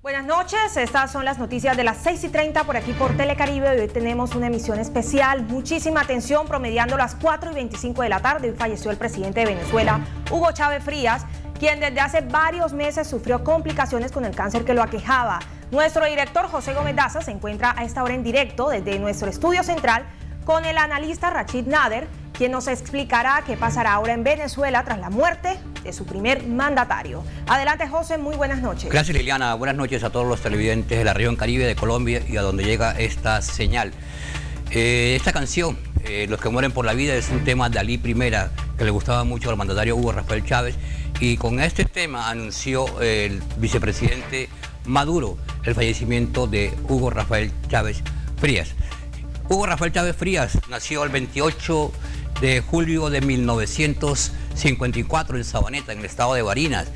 Buenas noches, estas son las noticias de las 6:30 por aquí por Telecaribe. Hoy tenemos una emisión especial, muchísima atención, promediando las 4:25 de la tarde. Hoy falleció el presidente de Venezuela, Hugo Chávez Frías, quien desde hace varios meses sufrió complicaciones con el cáncer que lo aquejaba. Nuestro director José Gómez Daza se encuentra a esta hora en directo desde nuestro estudio central con el analista Rachid Nader, quien nos explicará qué pasará ahora en Venezuela tras la muerte de su primer mandatario. Adelante, José, muy buenas noches. Gracias, Liliana. Buenas noches a todos los televidentes de la región Caribe, de Colombia y a donde llega esta señal. Esta canción, Los que mueren por la vida, es un tema de Ali Primera, que le gustaba mucho al mandatario Hugo Rafael Chávez, y con este tema anunció el vicepresidente Maduro el fallecimiento de Hugo Rafael Chávez Frías. Hugo Rafael Chávez Frías nació el 28 de julio de 1954 en Sabaneta, en el estado de Barinas.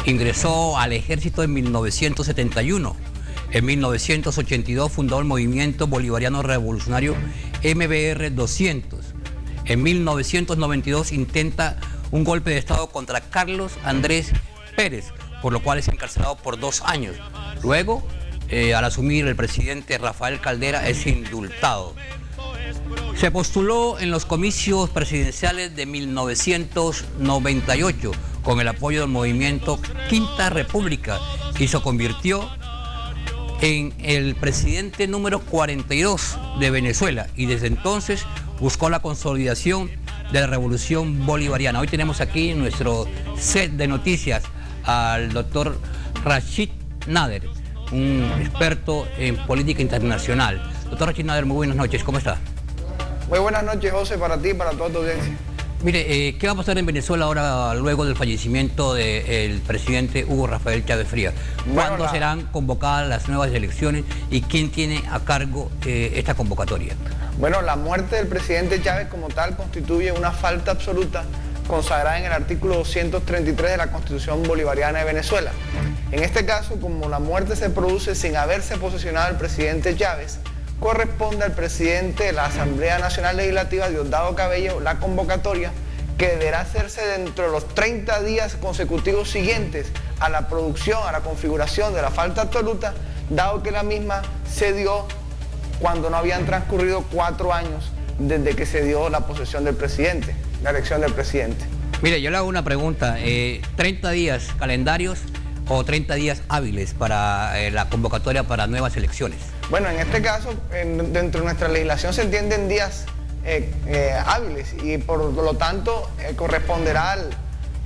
Ingresó al ejército en 1971. En 1982 fundó el movimiento bolivariano revolucionario MBR 200. En 1992 intenta un golpe de estado contra Carlos Andrés Pérez, por lo cual es encarcelado por 2 años. Luego, al asumir el presidente Rafael Caldera, es indultado. Se postuló en los comicios presidenciales de 1998 con el apoyo del movimiento Quinta República y se convirtió en el presidente número 42 de Venezuela, y desde entonces buscó la consolidación de la revolución bolivariana. Hoy tenemos aquí en nuestro set de noticias al doctor Rachid Nader, un experto en política internacional. Doctor Rachid Nader, muy buenas noches, ¿cómo está? Muy buenas noches, José, para ti y para toda tu audiencia. Mire, ¿qué va a pasar en Venezuela ahora luego del fallecimiento del presidente Hugo Rafael Chávez Frías? ¿Cuándo serán convocadas las nuevas elecciones y quién tiene a cargo esta convocatoria? Bueno, la muerte del presidente Chávez como tal constituye una falta absoluta consagrada en el artículo 233 de la Constitución Bolivariana de Venezuela. En este caso, como la muerte se produce sin haberse posesionado el presidente Chávez, corresponde al presidente de la Asamblea Nacional Legislativa, Diosdado Cabello, la convocatoria que deberá hacerse dentro de los 30 días consecutivos siguientes a la producción, a la configuración de la falta absoluta, dado que la misma se dio cuando no habían transcurrido 4 años desde que se dio la posesión del presidente, la elección del presidente. Mire, yo le hago una pregunta, 30 días calendarios o 30 días hábiles para la convocatoria para nuevas elecciones. Bueno, en este caso, dentro de nuestra legislación se entienden días hábiles y por lo tanto corresponderá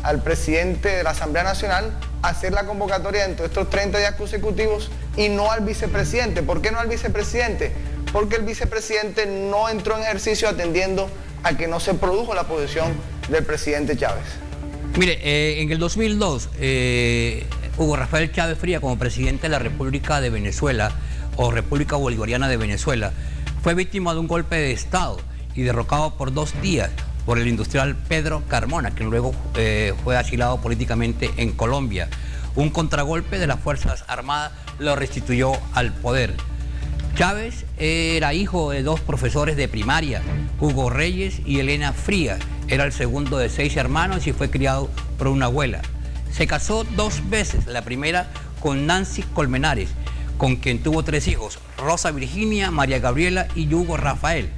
al presidente de la Asamblea Nacional hacer la convocatoria dentro de estos 30 días consecutivos y no al vicepresidente. ¿Por qué no al vicepresidente? Porque el vicepresidente no entró en ejercicio atendiendo a que no se produjo la posesión del presidente Chávez. Mire, en el 2002, Hugo Rafael Chávez Frías, como presidente de la República de Venezuela, o República Bolivariana de Venezuela, fue víctima de un golpe de Estado y derrocado por 2 días por el industrial Pedro Carmona, quien luego fue asilado políticamente en Colombia. Un contragolpe de las Fuerzas Armadas lo restituyó al poder. Chávez era hijo de 2 profesores de primaria, Hugo Reyes y Elena Frías. Era el segundo de 6 hermanos y fue criado por una abuela. Se casó 2 veces, la primera con Nancy Colmenares, con quien tuvo 3 hijos, Rosa Virginia, María Gabriela y Hugo Rafael.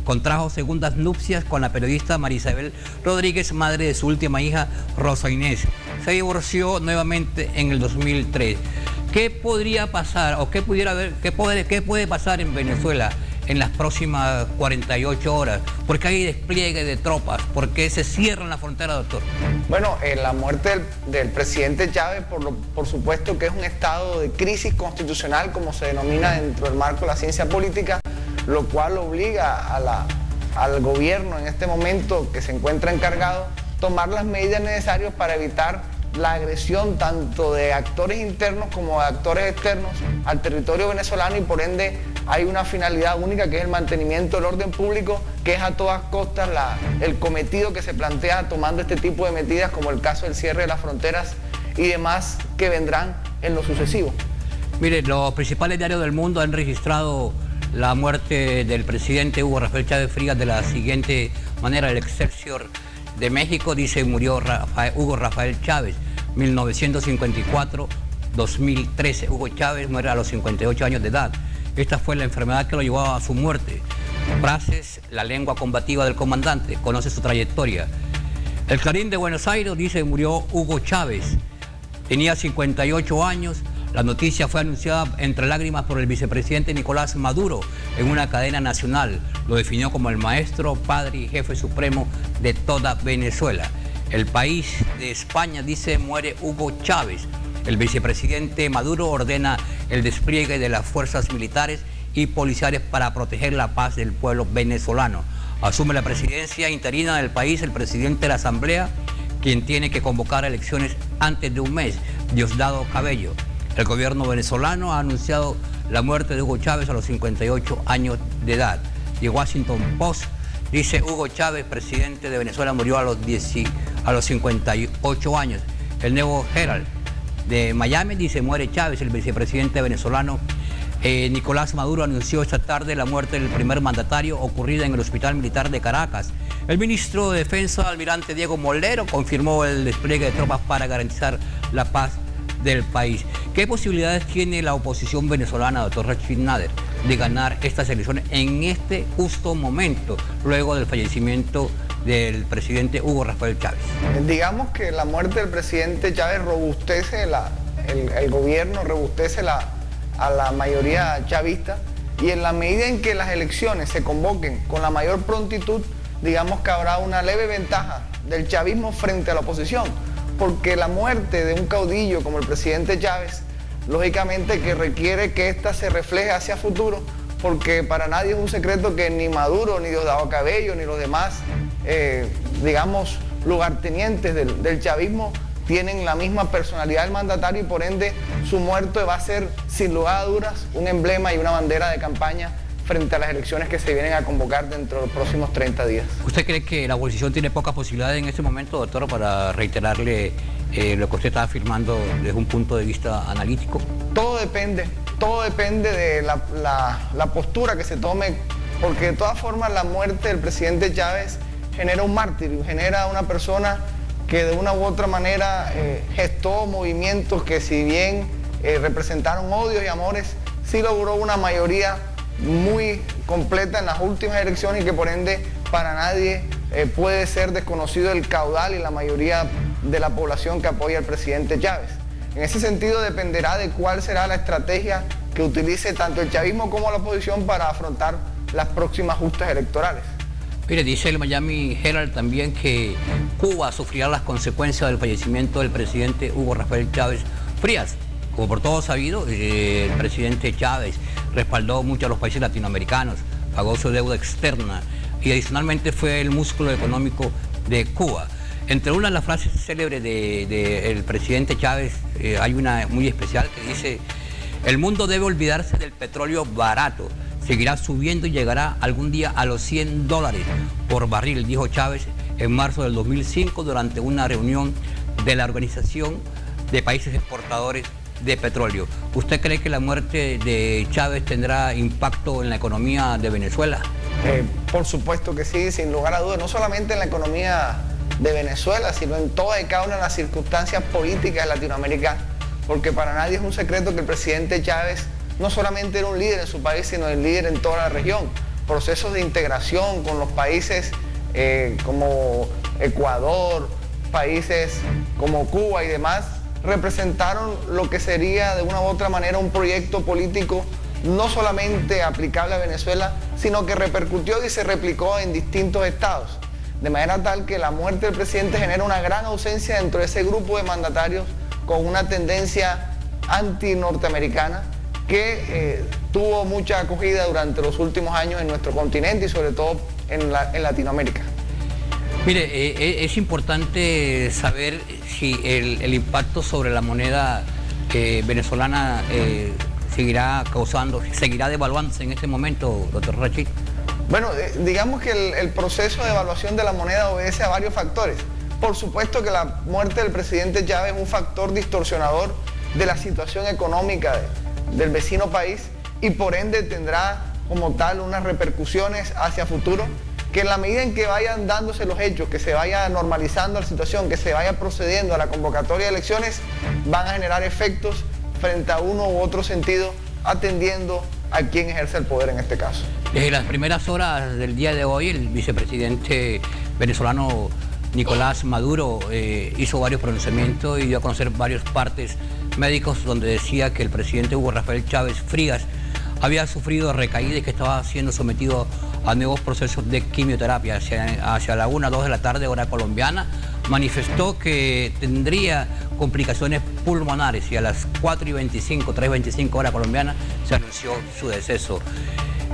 Contrajo segundas nupcias con la periodista María Isabel Rodríguez, madre de su última hija, Rosa Inés. Se divorció nuevamente en el 2003. ¿Qué podría pasar o qué puede pasar en Venezuela en las próximas 48 horas? ¿Por qué hay despliegue de tropas? ¿Por qué se cierran las fronteras, doctor? Bueno, la muerte del presidente Chávez, por supuesto que es un estado de crisis constitucional, como se denomina dentro del marco de la ciencia política, lo cual obliga al gobierno en este momento que se encuentra encargado a tomar las medidas necesarias para evitar la agresión tanto de actores internos como de actores externos al territorio venezolano, y por ende hay una finalidad única, que es el mantenimiento del orden público, que es a todas costas el cometido que se plantea tomando este tipo de medidas, como el caso del cierre de las fronteras y demás que vendrán en lo sucesivo. Mire, los principales diarios del mundo han registrado la muerte del presidente Hugo Rafael Chávez Frías de la siguiente manera. El Excelsior de México dice: murió Hugo Rafael Chávez, 1954, 2013. Hugo Chávez muere a los 58 años de edad. Esta fue la enfermedad que lo llevó a su muerte. Frases, la lengua combativa del comandante, conoce su trayectoria. El Clarín de Buenos Aires dice que murió Hugo Chávez. Tenía 58 años. La noticia fue anunciada entre lágrimas por el vicepresidente Nicolás Maduro en una cadena nacional. Lo definió como el maestro, padre y jefe supremo de toda Venezuela. El País de España dice muere Hugo Chávez. El vicepresidente Maduro ordena el despliegue de las fuerzas militares y policiales para proteger la paz del pueblo venezolano. Asume la presidencia interina del país el presidente de la Asamblea, quien tiene que convocar elecciones antes de un mes, Diosdado Cabello. El gobierno venezolano ha anunciado la muerte de Hugo Chávez a los 58 años de edad. The Washington Post dice Hugo Chávez, presidente de Venezuela, murió a los 58 años. El Nuevo Herald de Miami dice muere Chávez, el vicepresidente venezolano. Nicolás Maduro anunció esta tarde la muerte del primer mandatario ocurrida en el Hospital Militar de Caracas. El ministro de Defensa, almirante Diego Molero, confirmó el despliegue de tropas para garantizar la paz del país. ¿Qué posibilidades tiene la oposición venezolana, doctor Rachid Nader, de ganar estas elecciones en este justo momento, luego del fallecimiento del presidente Hugo Rafael Chávez? Digamos que la muerte del presidente Chávez robustece el gobierno, robustece a la mayoría chavista, y en la medida en que las elecciones se convoquen con la mayor prontitud, digamos que habrá una leve ventaja del chavismo frente a la oposición, porque la muerte de un caudillo como el presidente Chávez, lógicamente que requiere que ésta se refleje hacia futuro, porque para nadie es un secreto que ni Maduro, ni Diosdado Cabello, ni los demás, digamos, lugartenientes del chavismo tienen la misma personalidad del mandatario, y por ende su muerte va a ser, sin lugar a dudas, un emblema y una bandera de campaña frente a las elecciones que se vienen a convocar dentro de los próximos 30 días. ¿Usted cree que la oposición tiene pocas posibilidades en este momento, doctor, para reiterarle lo que usted está afirmando desde un punto de vista analítico? Todo depende de la postura que se tome, porque de todas formas la muerte del presidente Chávez genera un mártir, genera una persona que de una u otra manera gestó movimientos que, si bien representaron odios y amores, sí logró una mayoría muy completa en las últimas elecciones, y que por ende para nadie puede ser desconocido el caudal y la mayoría de la población que apoya al presidente Chávez. En ese sentido dependerá de cuál será la estrategia que utilice tanto el chavismo como la oposición para afrontar las próximas justas electorales. Mire, dice el Miami Herald también que Cuba sufrirá las consecuencias del fallecimiento del presidente Hugo Rafael Chávez Frías. Como por todo sabido, el presidente Chávez respaldó mucho a los países latinoamericanos, pagó su deuda externa y adicionalmente fue el músculo económico de Cuba. Entre una de las frases célebres del presidente Chávez hay una muy especial que dice: el mundo debe olvidarse del petróleo barato, seguirá subiendo y llegará algún día a los $100 por barril, dijo Chávez en marzo del 2005 durante una reunión de la Organización de Países Exportadores de Petróleo. ¿Usted cree que la muerte de Chávez tendrá impacto en la economía de Venezuela? Por supuesto que sí, sin lugar a dudas, no solamente en la economía de Venezuela, sino en toda y cada una de las circunstancias políticas latinoamericanas, porque para nadie es un secreto que el presidente Chávez no solamente era un líder en su país, sino el líder en toda la región. Procesos de integración con los países como Ecuador, países como Cuba y demás, representaron lo que sería de una u otra manera un proyecto político no solamente aplicable a Venezuela, sino que repercutió y se replicó en distintos estados. De manera tal que la muerte del presidente genera una gran ausencia dentro de ese grupo de mandatarios con una tendencia anti-norteamericana que tuvo mucha acogida durante los últimos años en nuestro continente y sobre todo en Latinoamérica. Mire, es importante saber si el impacto sobre la moneda venezolana seguirá devaluándose en este momento, doctor Rachid. Bueno, digamos que el proceso de evaluación de la moneda obedece a varios factores. Por supuesto que la muerte del presidente Chávez es un factor distorsionador de la situación económica del vecino país, y por ende tendrá como tal unas repercusiones hacia futuro que, en la medida en que vayan dándose los hechos, que se vaya normalizando la situación, que se vaya procediendo a la convocatoria de elecciones, van a generar efectos frente a uno u otro sentido, atendiendo a quien ejerce el poder en este caso. Desde las primeras horas del día de hoy, el vicepresidente venezolano Nicolás Maduro hizo varios pronunciamientos y dio a conocer varios partes médicos donde decía que el presidente Hugo Rafael Chávez Frías había sufrido recaída y que estaba siendo sometido a nuevos procesos de quimioterapia. Hacia la 1 o 2 de la tarde, hora colombiana, manifestó que tendría complicaciones pulmonares y a las 4:25, 3:25 hora colombiana, se anunció su deceso.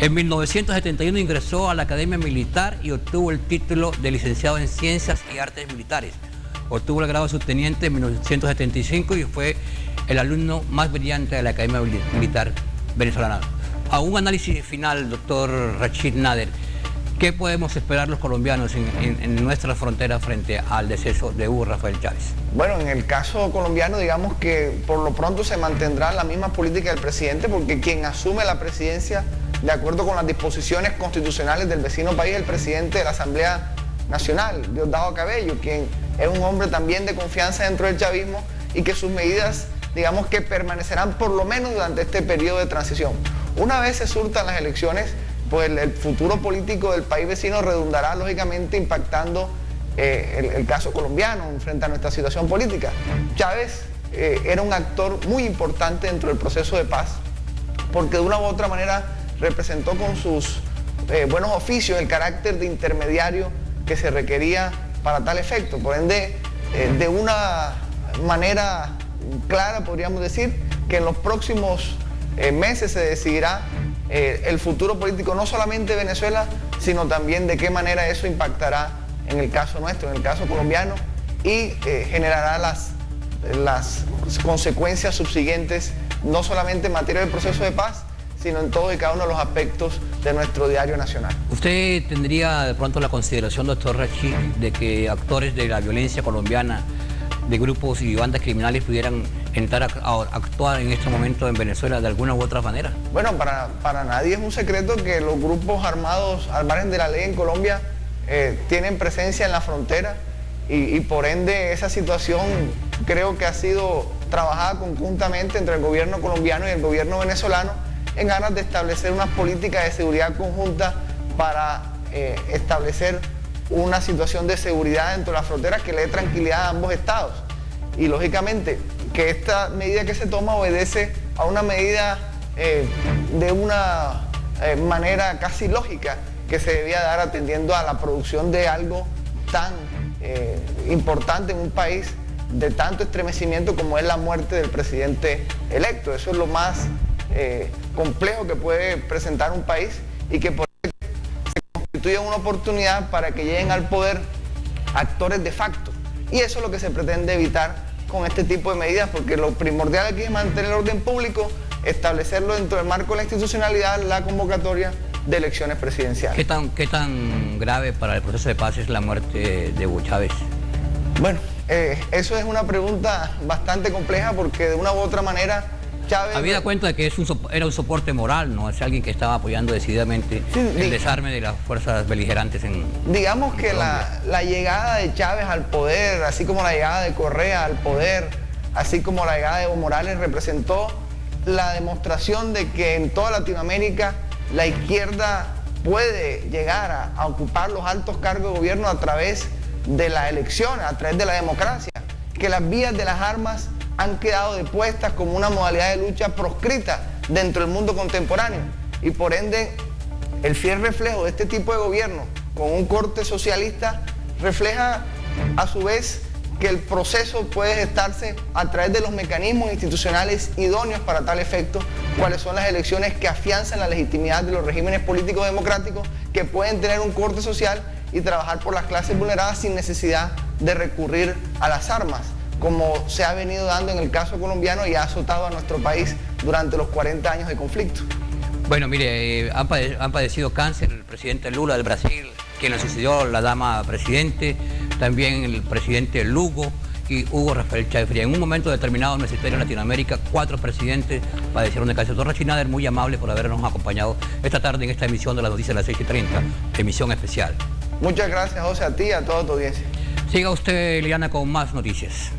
En 1971 ingresó a la Academia Militar y obtuvo el título de licenciado en Ciencias y Artes Militares. Obtuvo el grado de subteniente en 1975 y fue el alumno más brillante de la Academia Militar venezolana. A un análisis final, doctor Rachid Nader, ¿qué podemos esperar los colombianos en nuestra frontera frente al deceso de Hugo Rafael Chávez? Bueno, en el caso colombiano, digamos que por lo pronto se mantendrá la misma política del presidente, porque quien asume la presidencia, de acuerdo con las disposiciones constitucionales del vecino país, el presidente de la Asamblea Nacional, Diosdado Cabello, quien es un hombre también de confianza dentro del chavismo y que sus medidas, digamos que permanecerán por lo menos durante este periodo de transición. Una vez se surtan las elecciones, pues el futuro político del país vecino redundará lógicamente impactando el caso colombiano frente a nuestra situación política. Chávez era un actor muy importante dentro del proceso de paz, porque de una u otra manera representó con sus buenos oficios el carácter de intermediario que se requería para tal efecto. Por ende, de una manera clara podríamos decir que en los próximos meses se decidirá el futuro político no solamente de Venezuela, sino también de qué manera eso impactará en el caso nuestro, en el caso colombiano, y generará las consecuencias subsiguientes, no solamente en materia del proceso de paz, sino en todos y cada uno de los aspectos de nuestro diario nacional. ¿Usted tendría de pronto la consideración, doctor Rachid, de que actores de la violencia colombiana, de grupos y bandas criminales pudieran entrar a actuar en este momento en Venezuela de alguna u otra manera? Bueno, para nadie es un secreto que los grupos armados al margen de la ley en Colombia tienen presencia en la frontera y por ende esa situación creo que ha sido trabajada conjuntamente entre el gobierno colombiano y el gobierno venezolano en ganas de establecer unas políticas de seguridad conjunta para establecer una situación de seguridad dentro de las fronteras que le dé tranquilidad a ambos estados. Y lógicamente que esta medida que se toma obedece a una medida de una manera casi lógica que se debía dar atendiendo a la producción de algo tan importante en un país de tanto estremecimiento como es la muerte del presidente electo. Eso es lo más complejo que puede presentar un país y que por eso se constituye una oportunidad para que lleguen al poder actores de facto. Y eso es lo que se pretende evitar con este tipo de medidas, porque lo primordial aquí es mantener el orden público, establecerlo dentro del marco de la institucionalidad, la convocatoria de elecciones presidenciales. ¿Qué tan grave para el proceso de paz es la muerte de Hugo Chávez? Bueno, eso es una pregunta bastante compleja porque de una u otra manera Chávez... Habida cuenta de que era un soporte moral, ¿no? Es alguien que estaba apoyando decididamente el desarme de las fuerzas beligerantes en... Digamos que la llegada de Chávez al poder, así como la llegada de Correa al poder, así como la llegada de Evo Morales, representó la demostración de que en toda Latinoamérica la izquierda puede llegar a ocupar los altos cargos de gobierno a través de la elección, a través de la democracia, que las vías de las armas han quedado depuestas como una modalidad de lucha proscrita dentro del mundo contemporáneo y por ende el fiel reflejo de este tipo de gobierno con un corte socialista refleja a su vez que el proceso puede gestarse a través de los mecanismos institucionales idóneos para tal efecto, cuáles son las elecciones que afianzan la legitimidad de los regímenes políticos democráticos que pueden tener un corte social y trabajar por las clases vulneradas sin necesidad de recurrir a las armas, como se ha venido dando en el caso colombiano y ha azotado a nuestro país durante los 40 años de conflicto. Bueno, mire, han padecido cáncer el presidente Lula del Brasil, quien le sucedió la dama presidente, también el presidente Lugo y Hugo Rafael Chávez Frías. En un momento determinado en nuestra historia en Latinoamérica, 4 presidentes padecieron de cáncer. Doctor Rachid Nader, muy amable por habernos acompañado esta tarde en esta emisión de las noticias de las 6:30, emisión especial. Muchas gracias, José, a ti y a toda tu audiencia. Siga usted, Liliana, con más noticias.